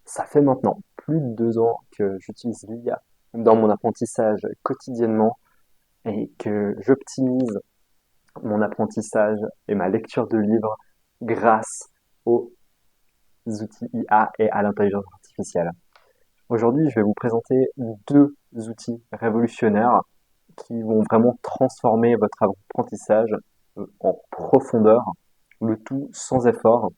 Ça fait maintenant plus de 2 ans que j'utilise l'IA dans mon apprentissage quotidiennement et que j'optimise mon apprentissage et ma lecture de livres grâce aux outils IA et à l'intelligence artificielle. Aujourd'hui, je vais vous présenter deux outils révolutionnaires qui vont vraiment transformer votre apprentissage en profondeur, le tout sans effort,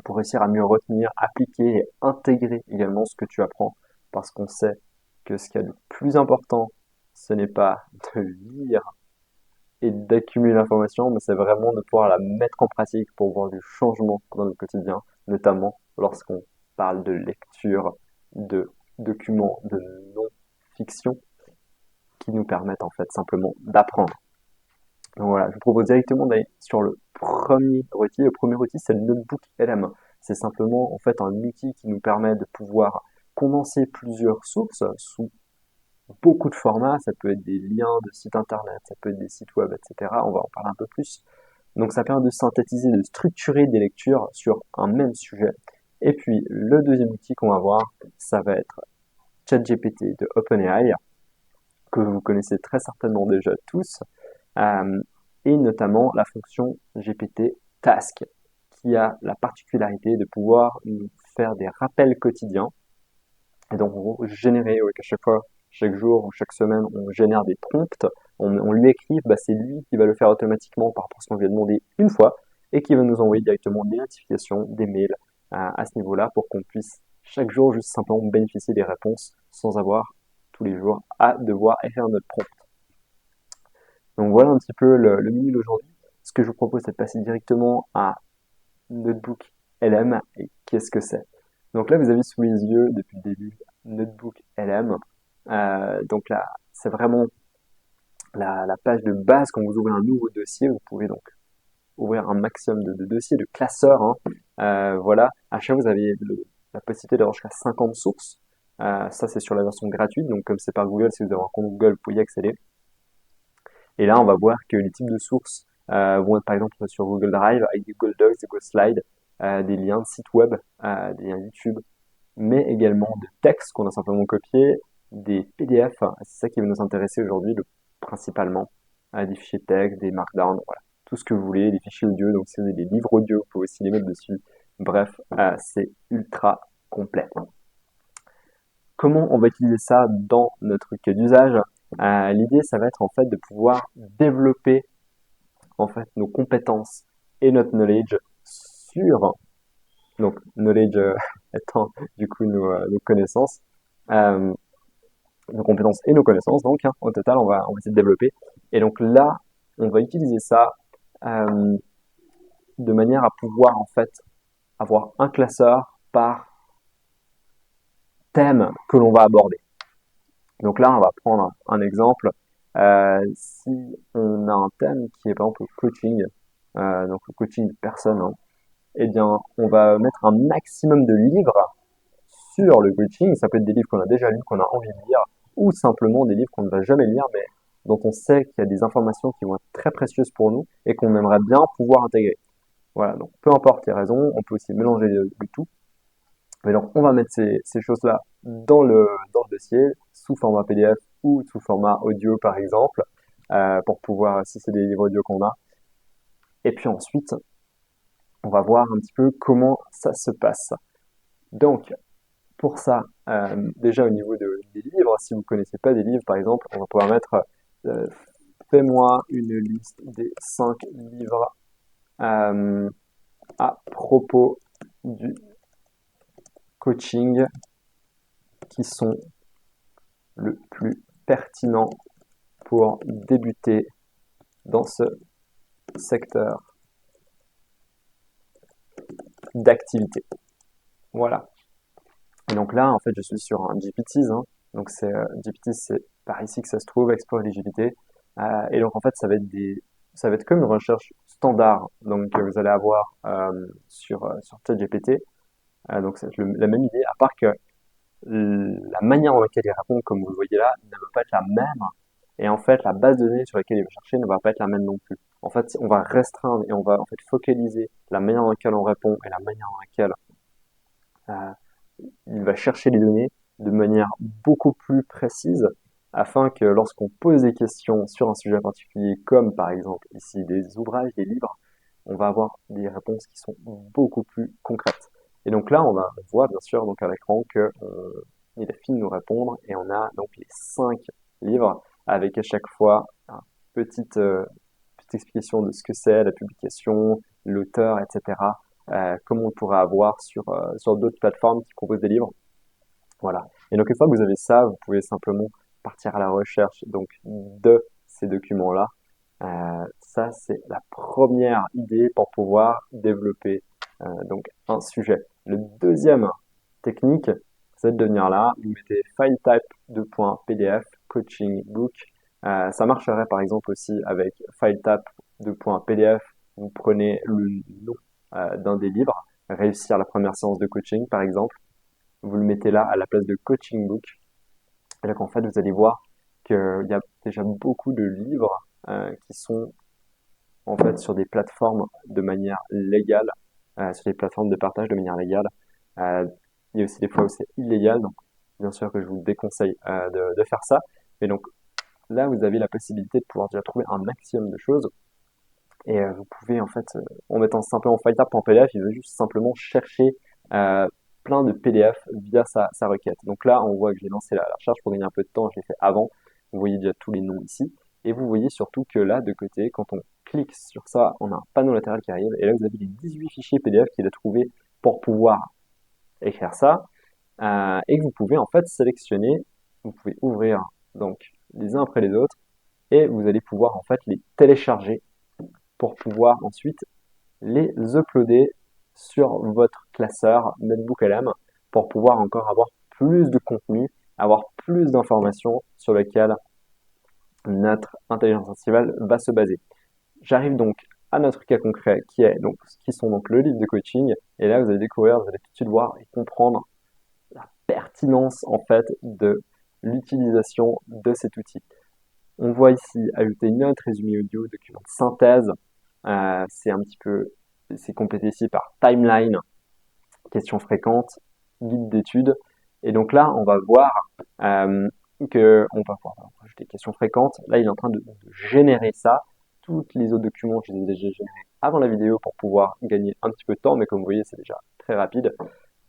pour réussir à mieux retenir, appliquer et intégrer également ce que tu apprends, parce qu'on sait que ce qu'il y a de plus important, ce n'est pas de lire et d'accumuler l'information, mais c'est vraiment de pouvoir la mettre en pratique pour voir du changement dans le quotidien, notamment lorsqu'on parle de lecture, de documents de non-fiction qui nous permettent en fait simplement d'apprendre. Donc voilà, je vous propose directement d'aller sur le premier outil. Le premier outil, c'est le Notebook LM. C'est simplement en fait un outil qui nous permet de pouvoir condenser plusieurs sources sous beaucoup de formats. Ça peut être des liens de sites internet, ça peut être des sites web, etc. On va en parler un peu plus. Donc ça permet de synthétiser, de structurer des lectures sur un même sujet. Et puis le deuxième outil qu'on va voir, ça va être ChatGPT de OpenAI, que vous connaissez très certainement déjà tous, euh, et notamment la fonction GPT Task, qui a la particularité de pouvoir nous faire des rappels quotidiens, et donc on va générer, à chaque fois, chaque jour ou chaque semaine, on génère des prompts, on lui écrit, c'est lui qui va le faire automatiquement par rapport à ce qu'on lui a demandé une fois, et qui va nous envoyer directement des notifications, des mails à ce niveau-là, pour qu'on puisse chaque jour juste simplement bénéficier des réponses sans avoir tous les jours à devoir écrire notre prompt. Donc voilà un petit peu le menu d'aujourd'hui. Ce que je vous propose, c'est de passer directement à Notebook LM. Et qu'est-ce que c'est? Donc là, vous avez sous les yeux, depuis le début, Notebook LM. Donc là, c'est vraiment la page de base. Quand vous ouvrez un nouveau dossier, vous pouvez donc ouvrir un maximum de dossiers, de classeurs, hein. Voilà. À chaque fois, vous avez la possibilité d'avoir jusqu'à 50 sources. Ça, c'est sur la version gratuite. Donc comme c'est par Google, si vous avez un compte Google, vous pouvez y accéder. Et là, on va voir que les types de sources vont être par exemple sur Google Drive avec des Google Docs, des Google Slides, des liens de sites web, des liens YouTube, mais également de textes qu'on a simplement copiés, des PDF. C'est ça qui va nous intéresser aujourd'hui principalement, des fichiers texte, des markdown, voilà, tout ce que vous voulez, des fichiers audio. Donc si vous avez des livres audio, vous pouvez aussi les mettre dessus. Bref, c'est ultra complet. Comment on va utiliser ça dans notre cas d'usage? L'idée, ça va être en fait de pouvoir développer en fait nos compétences et notre knowledge sur donc knowledge étant du coup nos connaissances, euh, nos compétences et nos connaissances. Donc au total, on va essayer de développer. Et donc là, on va utiliser ça euh, de manière à pouvoir en fait avoir un classeur par thème que l'on va aborder. Donc là, on va prendre un exemple. Si on a un thème qui est par exemple le coaching, donc le coaching de personne, hein, eh bien, on va mettre un maximum de livres sur le coaching. Ça peut être des livres qu'on a déjà lus, qu'on a envie de lire, ou simplement des livres qu'on ne va jamais lire, mais dont on sait qu'il y a des informations qui vont être très précieuses pour nous et qu'on aimerait bien pouvoir intégrer. Voilà, donc peu importe les raisons, on peut aussi mélanger le tout. Mais donc, on va mettre ces choses-là dans le dossier, sous format PDF ou sous format audio, par exemple, pour pouvoir, si c'est des livres audio qu'on a. Et puis ensuite, on va voir un petit peu comment ça se passe. Donc, pour ça, déjà au niveau des livres, si vous ne connaissez pas des livres, par exemple, on va pouvoir mettre euh, fais-moi une liste des 5 livres euh, à propos du coaching qui sont le plus pertinents pour débuter dans ce secteur d'activité. Voilà. Et donc là, en fait, je suis sur un GPTs, hein. Donc c'est GPT, c'est par ici que ça se trouve, Explore l'éligibilité. Et donc en fait, ça va être comme une recherche standard, donc que vous allez avoir sur ChatGPT. Donc c'est la même idée, à part que la manière dans laquelle il répond, comme vous le voyez là, ne va pas être la même. Et en fait, la base de données sur laquelle il va chercher ne va pas être la même non plus. En fait, on va restreindre et on va en fait focaliser la manière dans laquelle on répond et la manière dans laquelle il va chercher les données de manière beaucoup plus précise afin que lorsqu'on pose des questions sur un sujet particulier, comme par exemple ici des ouvrages, des livres, on va avoir des réponses qui sont beaucoup plus concrètes. Et donc là, on voit bien sûr donc à l'écran que il a fini de nous répondre et on a donc les 5 livres avec à chaque fois une petite explication de ce que c'est, la publication, l'auteur, etc. Comme on pourrait avoir sur d'autres plateformes qui proposent des livres. Voilà. Et donc une fois que vous avez ça, vous pouvez simplement partir à la recherche donc de ces documents-là. Ça, c'est la première idée pour pouvoir développer donc un sujet. Le deuxième technique, c'est de venir là, vous mettez file type de .pdf coaching book. Ça marcherait par exemple aussi avec file type de .pdf. Vous prenez le nom d'un des livres, réussir la première séance de coaching par exemple. Vous le mettez là à la place de coaching book. Et là, en fait, vous allez voir qu'il y a déjà beaucoup de livres qui sont en fait sur des plateformes de manière légale, sur des plateformes de partage de manière légale. Euh, il y a aussi des fois où c'est illégal, donc bien sûr que je vous déconseille de faire ça. Mais donc là, vous avez la possibilité de pouvoir déjà trouver un maximum de choses. Et vous pouvez en fait, en mettant simplement filetab.pdf, il veut juste simplement chercher euh, plein de PDF via sa requête. Donc là, on voit que j'ai lancé la recherche pour gagner un peu de temps, je l'ai fait avant. Vous voyez déjà tous les noms ici. Et vous voyez surtout que là, de côté, quand on clique sur ça, on a un panneau latéral qui arrive. Et là, vous avez les 18 fichiers PDF qu'il a trouvé pour pouvoir écrire ça. Et que vous pouvez en fait sélectionner, vous pouvez ouvrir donc les uns après les autres. Et vous allez pouvoir en fait les télécharger pour pouvoir ensuite les uploader sur votre classeur NotebookLM pour pouvoir encore avoir plus de contenu, avoir plus d'informations sur lesquelles notre intelligence artificielle va se baser. J'arrive donc à notre cas concret qui sont donc le livre de coaching et là vous allez découvrir, vous allez tout de suite voir et comprendre la pertinence en fait de l'utilisation de cet outil. On voit ici ajouter une note, résumé audio, document de synthèse. C'est un petit peu, c'est complété ici par timeline, questions fréquentes, guide d'études. Et donc là, on va voir que on va pouvoir ajouter questions fréquentes. Là, il est en train de générer ça. Tous les autres documents, je les ai déjà générés avant la vidéo pour pouvoir gagner un petit peu de temps, mais comme vous voyez, c'est déjà très rapide.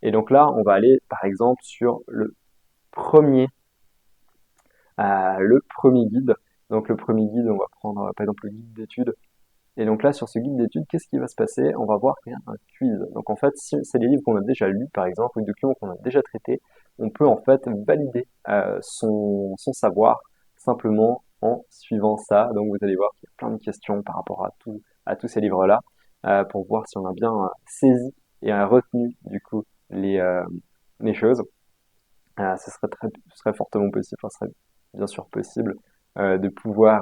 Et donc là, on va aller par exemple sur premier, le premier guide. Donc le premier guide, on va prendre par exemple le guide d'études. Et donc là, sur ce guide d'études, qu'est-ce qui va se passer? On va voir qu'il y a un quiz. Donc en fait, si c'est des livres qu'on a déjà lus, par exemple, ou des documents qu'on a déjà traités, on peut en fait valider son savoir simplement en suivant ça. Donc vous allez voir qu'il y a plein de questions par rapport à tous ces livres-là, pour voir si on a bien saisi et retenu du coup les choses. Ce serait fortement possible, enfin, ce serait bien sûr possible de pouvoir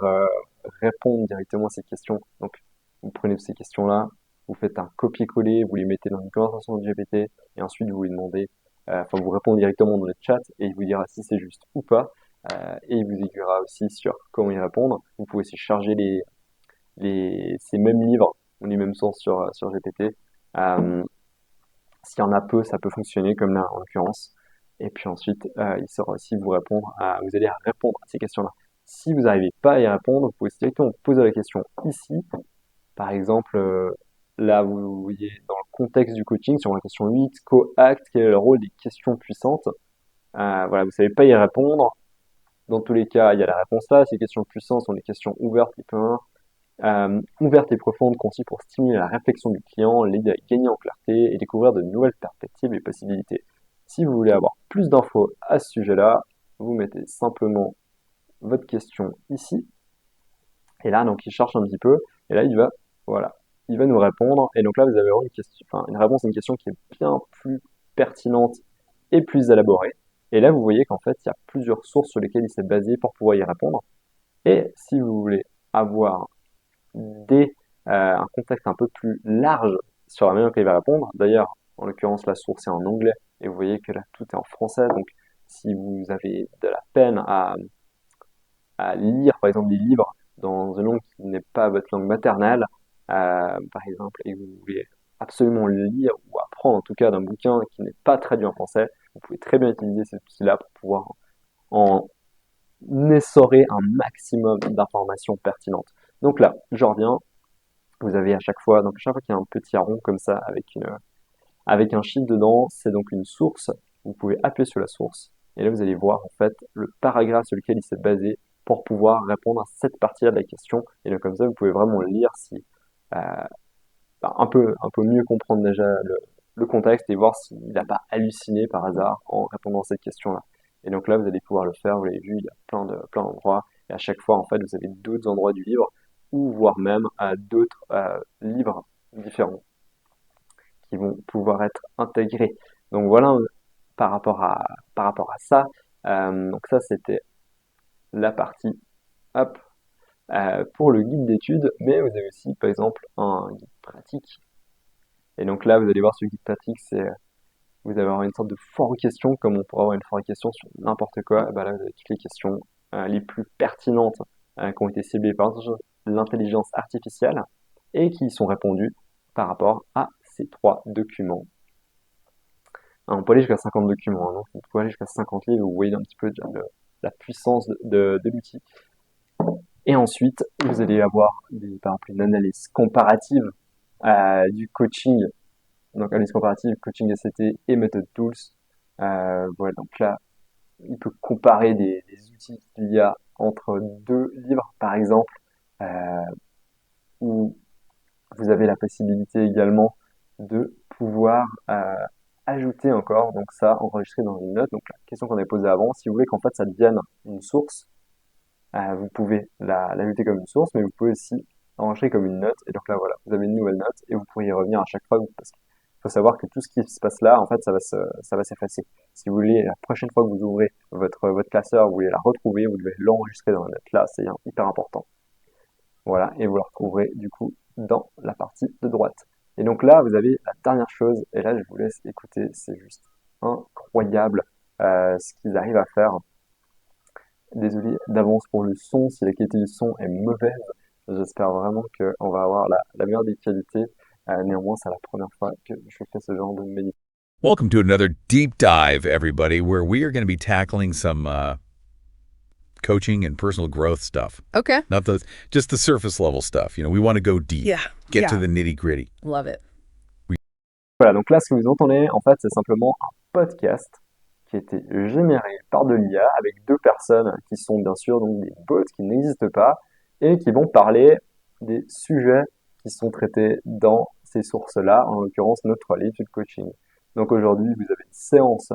répondre directement à ces questions. Donc, vous prenez toutes ces questions-là, vous faites un copier-coller, vous les mettez dans une conversation de GPT, et ensuite vous lui demandez, enfin vous répondez directement dans le chat, et il vous dira si c'est juste ou pas, et il vous aiguillera aussi sur comment y répondre. Vous pouvez aussi charger ces mêmes livres, ou les mêmes sources sur GPT. S'il y en a peu, ça peut fonctionner, comme là en l'occurrence. Et puis ensuite, il saura aussi vous répondre vous allez répondre à ces questions-là. Si vous n'arrivez pas à y répondre, vous pouvez directement poser la question ici. Par exemple, là, vous voyez dans le contexte du coaching, sur la question 8, co-act, quel est le rôle des questions puissantes? Voilà, vous savez pas y répondre. Dans tous les cas, il y a la réponse là. Ces questions puissantes sont des questions ouvertes, type 1, ouverte et profonde, conçue pour stimuler la réflexion du client, l'aider à gagner en clarté et découvrir de nouvelles perspectives et possibilités. Si vous voulez avoir plus d'infos à ce sujet-là, vous mettez simplement votre question ici. Et là, donc, il cherche un petit peu. Et là, voilà, il va nous répondre. Et donc là, vous avez une question, enfin, une réponse à une question qui est bien plus pertinente et plus élaborée. Et là, vous voyez qu'en fait, il y a plusieurs sources sur lesquelles il s'est basé pour pouvoir y répondre. Et si vous voulez avoir un contexte un peu plus large sur la manière qu'il va répondre. D'ailleurs, en l'occurrence, la source est en anglais et vous voyez que là, tout est en français. Donc, si vous avez de la peine à lire, par exemple, des livres dans une langue qui n'est pas votre langue maternelle, par exemple, et que vous voulez absolument lire ou comprendre en tout cas d'un bouquin qui n'est pas traduit en français, vous pouvez très bien utiliser cet outil-là pour pouvoir en essorer un maximum d'informations pertinentes. Donc là, je reviens, vous avez à chaque fois qu'il y a un petit rond comme ça avec un chiffre dedans, c'est donc une source. Vous pouvez appuyer sur la source et là vous allez voir en fait le paragraphe sur lequel il s'est basé pour pouvoir répondre à cette partie-là de la question. Et donc comme ça, vous pouvez vraiment lire si un peu mieux comprendre déjà le contexte et voir s'il n'a pas halluciné par hasard en répondant à cette question-là. Et donc là, vous allez pouvoir le faire, vous l'avez vu, il y a plein d'endroits, et à chaque fois, en fait, vous avez d'autres endroits du livre, ou voire même d'autres livres différents qui vont pouvoir être intégrés. Donc voilà, par rapport à ça. Donc ça, c'était la partie hop, pour le guide d'études, mais vous avez aussi, par exemple, un guide pratique. Et donc là, vous allez voir ce guide pratique, vous allez avoir une sorte de foire aux questions, comme on pourrait avoir une foire aux questions sur n'importe quoi. Et ben là, vous avez toutes les questions les plus pertinentes qui ont été ciblées par l'intelligence artificielle et qui sont répondues par rapport à ces 3 documents. On peut aller jusqu'à 50 documents, donc on peut aller jusqu'à 50 livres, vous voyez un petit peu déjà la puissance de l'outil. Et ensuite, vous allez avoir par exemple une analyse comparative du coaching, donc analyse comparative, coaching SCT et Method Tools. Voilà, donc là, il peut comparer des outils qu'il y a entre 2 livres, par exemple, où vous avez la possibilité également de pouvoir ajouter encore, donc ça, enregistrer dans une note. Donc la question qu'on avait posée avant, si vous voulez qu'en fait ça devienne une source, vous pouvez l'ajouter comme une source, mais vous pouvez aussi enregistrer comme une note. Et donc là, voilà, vous avez une nouvelle note et vous pourriez y revenir à chaque fois. Parce qu'il faut savoir que tout ce qui se passe là, en fait, ça va s'effacer. Si vous voulez, la prochaine fois que vous ouvrez votre classeur, vous voulez la retrouver, vous devez l'enregistrer dans la note. Là, c'est hyper important. Voilà, et vous la retrouverez du coup dans la partie de droite. Et donc là, vous avez la dernière chose, et là, je vous laisse écouter, c'est juste incroyable ce qu'ils arrivent à faire. Désolé d'avance pour le son, si la qualité du son est mauvaise, j'espère vraiment qu'on va avoir la meilleure des qualités. Néanmoins, c'est la première fois que je fais ce genre de méditation. Welcome to another deep dive, everybody, where we are going to be tackling some coaching and personal growth stuff. Okay. Not just the surface level stuff. You know, we want to go deep. Yeah. Get to Yeah. the nitty gritty. Love it. Voilà, donc là, ce que vous entendez, en fait, c'est simplement un podcast qui a été généré par de l'IA avec 2 personnes qui sont bien sûr donc des bots qui n'existent pas et qui vont parler des sujets qui sont traités dans ces sources-là, en l'occurrence notre livre sur le coaching. Donc aujourd'hui, vous avez une séance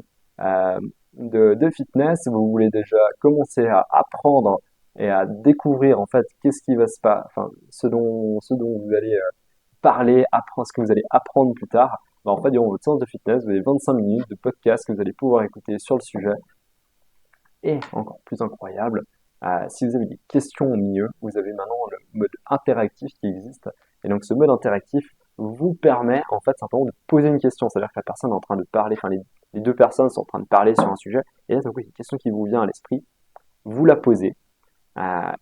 de fitness, vous voulez déjà commencer à apprendre et à découvrir en fait qu'est-ce qui va se passer, enfin ce dont vous allez parler, apprendre, ce que vous allez apprendre plus tard. Ben, en fait, durant votre séance de fitness, vous avez 25 minutes de podcast que vous allez pouvoir écouter sur le sujet. Et encore plus incroyable, si vous avez des questions au milieu, vous avez maintenant le mode interactif qui existe. Et donc ce mode interactif vous permet en fait simplement de poser une question. C'est-à-dire que la personne est en train de parler, enfin les 2 personnes sont en train de parler sur un sujet. Et là, donc, il y a une question qui vous vient à l'esprit, vous la posez.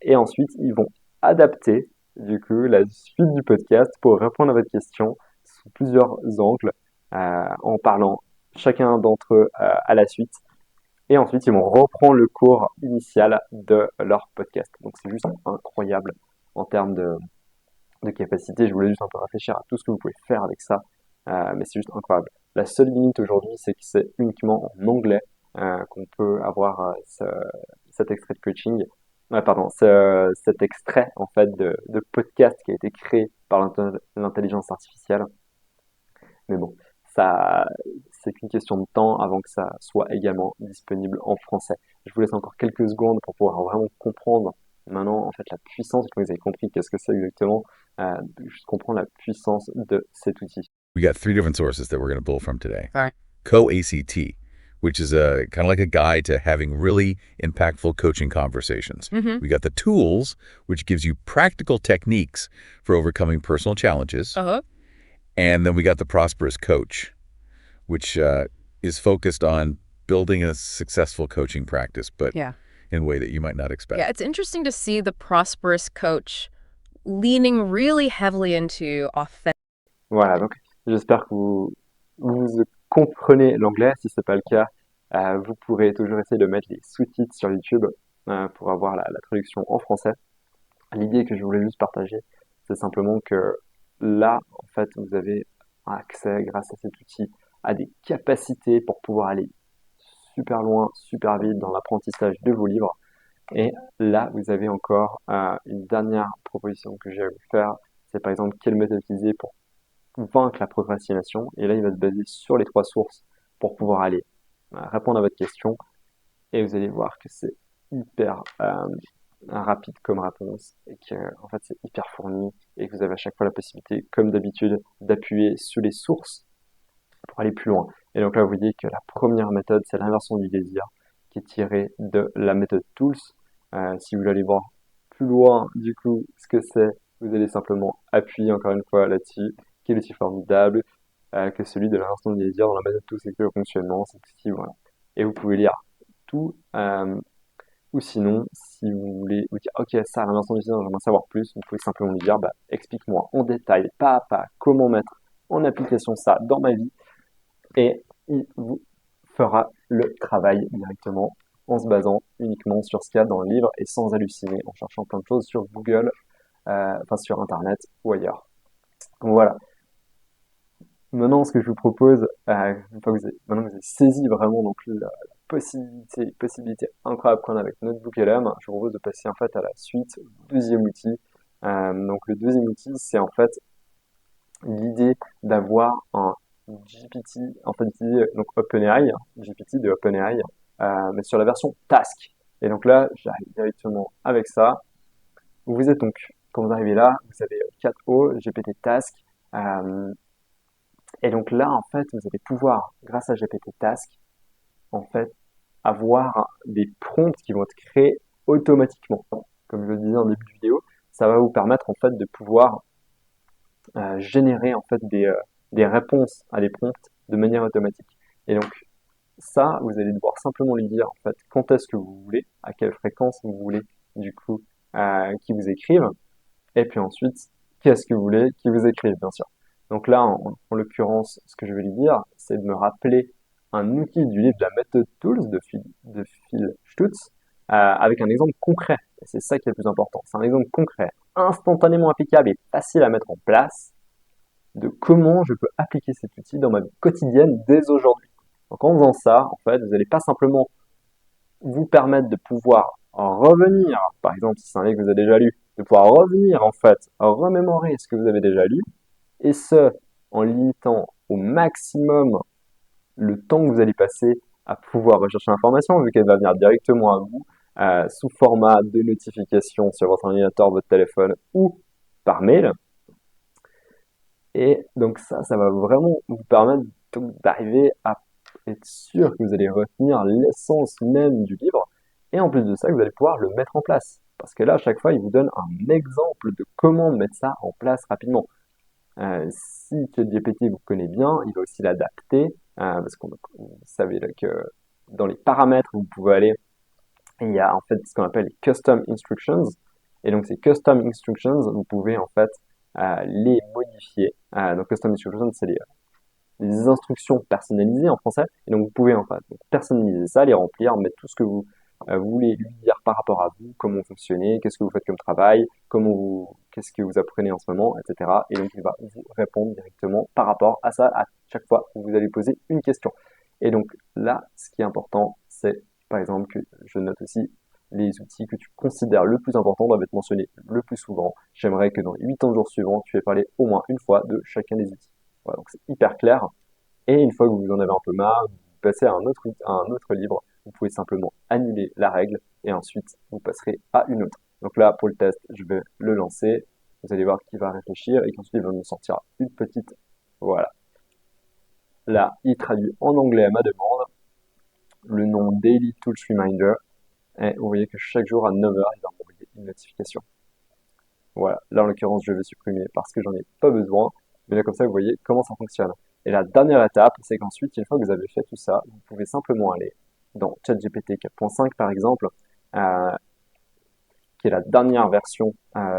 Et ensuite, ils vont adapter du coup la suite du podcast pour répondre à votre question sous plusieurs angles en parlant chacun d'entre eux à la suite. Et ensuite, ils vont reprendre le cours initial de leur podcast. Donc c'est juste incroyable en termes de capacité. Je voulais juste un peu réfléchir à tout ce que vous pouvez faire avec ça, mais c'est juste incroyable. La seule limite aujourd'hui, c'est que c'est uniquement en anglais qu'on peut avoir cet extrait de coaching. Pardon, cet extrait en fait de podcast qui a été créé par l'intelligence artificielle. Mais bon, ça, c'est qu'une question de temps avant que ça soit également disponible en français. Je vous laisse encore quelques secondes pour pouvoir vraiment comprendre maintenant en fait la puissance. Vous avez compris qu'est-ce que c'est exactement, juste comprendre la puissance de cet outil. We got 3 different sources that we're going to pull from today. All right. Co-ACT, which is a kind of like a guide to having really impactful coaching conversations. Mm-hmm. We got the tools, which gives you practical techniques for overcoming personal challenges. Uh-huh. And then we got the Prosperous Coach, which is focused on building a successful coaching practice, but Yeah. in a way that you might not expect. Yeah, it's interesting to see the Prosperous Coach leaning really heavily into authentic. Voilà, donc j'espère que vous comprenez l'anglais. Si c'est pas le cas, vous pourrez toujours essayer de mettre les sous-titres sur YouTube pour avoir la traduction en français. L'idée que je voulais juste partager, c'est simplement que là, en fait, vous avez accès, grâce à cet outil, à des capacités pour pouvoir aller super loin, super vite dans l'apprentissage de vos livres. Et là, vous avez encore une dernière proposition que j'ai à vous faire. C'est par exemple quelle méthode utiliser pour vaincre la procrastination. Et là, il va se baser sur les 3 sources pour pouvoir aller répondre à votre question. Et vous allez voir que c'est hyper rapide comme réponse et que en fait c'est hyper fourni et que vous avez à chaque fois la possibilité, comme d'habitude, d'appuyer sur les sources pour aller plus loin. Et donc là, vous voyez que la première méthode, c'est l'inversion du désir, qui est tirée de la méthode Tools. Si vous voulez aller voir plus loin, du coup, ce que c'est, vous allez simplement appuyer encore une fois là-dessus, qui est aussi formidable que celui de l'inversion du désir dans la méthode Tools et que le fonctionnement, c'est ici, voilà. Et vous pouvez lire tout, ou sinon, si vous voulez vous dire, ok, ça, l'inversion du désir, j'aimerais savoir plus, vous pouvez simplement lui dire, explique-moi en détail, pas à pas, comment mettre en application ça dans ma vie, et il vous fera le travail directement en se basant uniquement sur ce qu'il y a dans le livre et sans halluciner en cherchant plein de choses sur Google, enfin sur Internet ou ailleurs. Donc voilà. Maintenant, ce que je vous propose, une fois que maintenant que vous avez saisi vraiment donc la possibilité incroyable qu'on a avec Notebook LM, je vous propose de passer en fait à la suite, au deuxième outil. Donc le deuxième outil, c'est en fait l'idée d'avoir un GPT, en fait d'utiliser donc OpenAI, GPT de OpenAI, mais sur la version Task. Et donc là, j'arrive directement avec ça. Vous êtes donc, quand vous arrivez là, vous avez 4O, GPT Task. Et donc là, en fait, vous allez pouvoir, grâce à GPT Task, en fait, avoir des prompts qui vont être créés automatiquement. Comme je le disais en début de vidéo, ça va vous permettre en fait de pouvoir générer en fait des réponses à des prompts de manière automatique. Et donc ça, vous allez devoir simplement lui dire en fait quand est-ce que vous voulez, à quelle fréquence vous voulez du coup qu'il vous écrive, et puis ensuite qu'est-ce que vous voulez qu'il vous écrive bien sûr. Donc là, en l'occurrence, ce que je vais lui dire, c'est de me rappeler un outil du livre de la méthode Tools de Phil Stutz avec un exemple concret. Et c'est ça qui est le plus important. C'est un exemple concret, instantanément applicable et facile à mettre en place de comment je peux appliquer cet outil dans ma vie quotidienne dès aujourd'hui. Donc en faisant ça, en fait, vous n'allez pas simplement vous permettre de pouvoir en revenir, par exemple si c'est un livre que vous avez déjà lu, de pouvoir revenir en fait, remémorer ce que vous avez déjà lu, et ce, en limitant au maximum le temps que vous allez passer à pouvoir rechercher l'information, vu qu'elle va venir directement à vous, sous format de notification sur votre ordinateur, votre téléphone ou par mail. Et donc ça va vraiment vous permettre d'arriver à être sûr que vous allez retenir l'essence même du livre. Et en plus de ça, vous allez pouvoir le mettre en place. Parce que là, à chaque fois, il vous donne un exemple de comment mettre ça en place rapidement. Si ChatGPT vous connaît bien, il va aussi l'adapter. Parce que vous savez là, que dans les paramètres, vous pouvez aller, il y a en fait ce qu'on appelle les Custom Instructions. Et donc ces Custom Instructions, vous pouvez en fait les modifier. Donc Custom Instructions, c'est les instructions personnalisées en français. Et donc vous pouvez en fait personnaliser ça, les remplir, mettre tout ce que vous voulez lui dire par rapport à vous, comment vous fonctionnez, qu'est-ce que vous faites comme travail, qu'est-ce que vous apprenez en ce moment, etc. Et donc il va vous répondre directement par rapport à ça à chaque fois où vous allez poser une question. Et donc là, ce qui est important, c'est par exemple que je note aussi les outils que tu considères le plus important doivent être mentionnés le plus souvent. J'aimerais que dans les 80 jours suivants, tu aies parlé au moins une fois de chacun des outils. Voilà, donc c'est hyper clair. Et une fois que vous en avez un peu marre, vous passez à un autre livre, vous pouvez simplement annuler la règle et ensuite vous passerez à une autre. Donc là, pour le test, je vais le lancer. Vous allez voir qu'il va réfléchir et qu'ensuite il va me sortir une petite, voilà. Là, il traduit en anglais à ma demande le nom Daily Tools Reminder. Et vous voyez que chaque jour à 9 heures, il va m'envoyer une notification. Voilà, là en l'occurrence, je vais supprimer parce que j'en ai pas besoin. Mais là, comme ça, vous voyez comment ça fonctionne. Et la dernière étape, c'est qu'ensuite, une fois que vous avez fait tout ça, vous pouvez simplement aller dans ChatGPT 4.5 par exemple, qui est la dernière version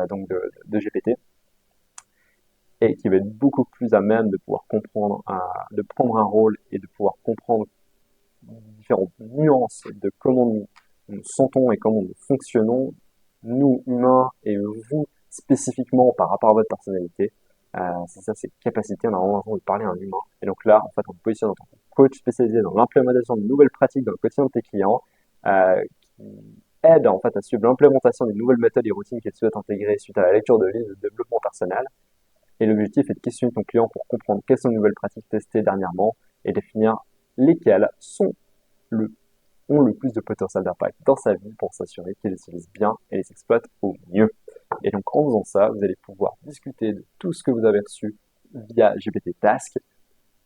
donc de GPT. et qui va être beaucoup plus à même de pouvoir comprendre, de prendre un rôle et de pouvoir comprendre différentes nuances de comment nous nous sentons et comment nous fonctionnons, nous humains et vous spécifiquement par rapport à votre personnalité. C'est ça, ces capacités, on a vraiment besoin de parler à un humain. Et donc là, en fait, on te positionne en tant que coach spécialisé dans l'implémentation de nouvelles pratiques dans le quotidien de tes clients, qui aide en fait à suivre l'implémentation des nouvelles méthodes et routines qu'ils souhaitent intégrer suite à la lecture de livres de développement personnel. Et l'objectif est de questionner ton client pour comprendre quelles sont les nouvelles pratiques testées dernièrement et définir lesquelles ont le plus de potentiel d'impact dans sa vie pour s'assurer qu'il les utilise bien et les exploite au mieux. Et donc en faisant ça, vous allez pouvoir discuter de tout ce que vous avez reçu via GPT Task.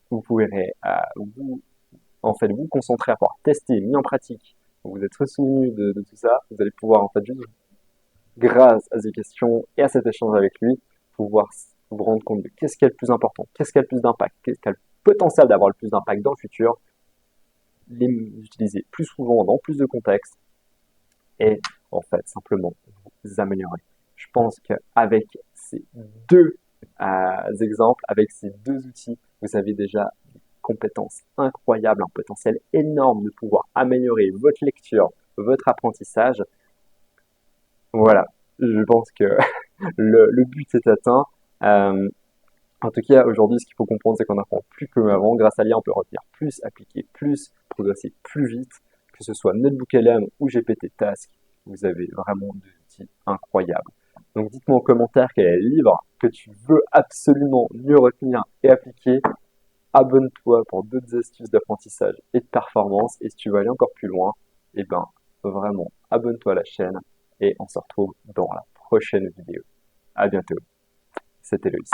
Vous pourrez vous concentrer à pouvoir tester, mis en pratique. Donc vous êtes soutenu de tout ça. Vous allez pouvoir en fait juste, grâce à ces questions et à cet échange avec lui, pouvoir vous rendre compte de qu'est-ce qui est le plus important, qu'est-ce qui a le plus d'impact, qu'est-ce qui a le potentiel d'avoir le plus d'impact dans le futur, les utiliser plus souvent dans plus de contextes et en fait simplement vous améliorer. Je pense qu'avec ces deux exemples, avec ces deux outils, vous avez déjà des compétences incroyables, un potentiel énorme de pouvoir améliorer votre lecture, votre apprentissage. Voilà, je pense que le but est atteint. En tout cas, aujourd'hui, ce qu'il faut comprendre, c'est qu'on apprend plus qu'avant. Grâce à l'IA, on peut retenir plus, appliquer plus, progresser plus vite, que ce soit NotebookLM ou GPT Task. Vous avez vraiment des outils incroyables. Donc, dites-moi en commentaire quel est le livre que tu veux absolument mieux retenir et appliquer. Abonne-toi pour d'autres astuces d'apprentissage et de performance. Et si tu veux aller encore plus loin, eh ben, vraiment, abonne-toi à la chaîne et on se retrouve dans la prochaine vidéo. À bientôt. C'était Loïs.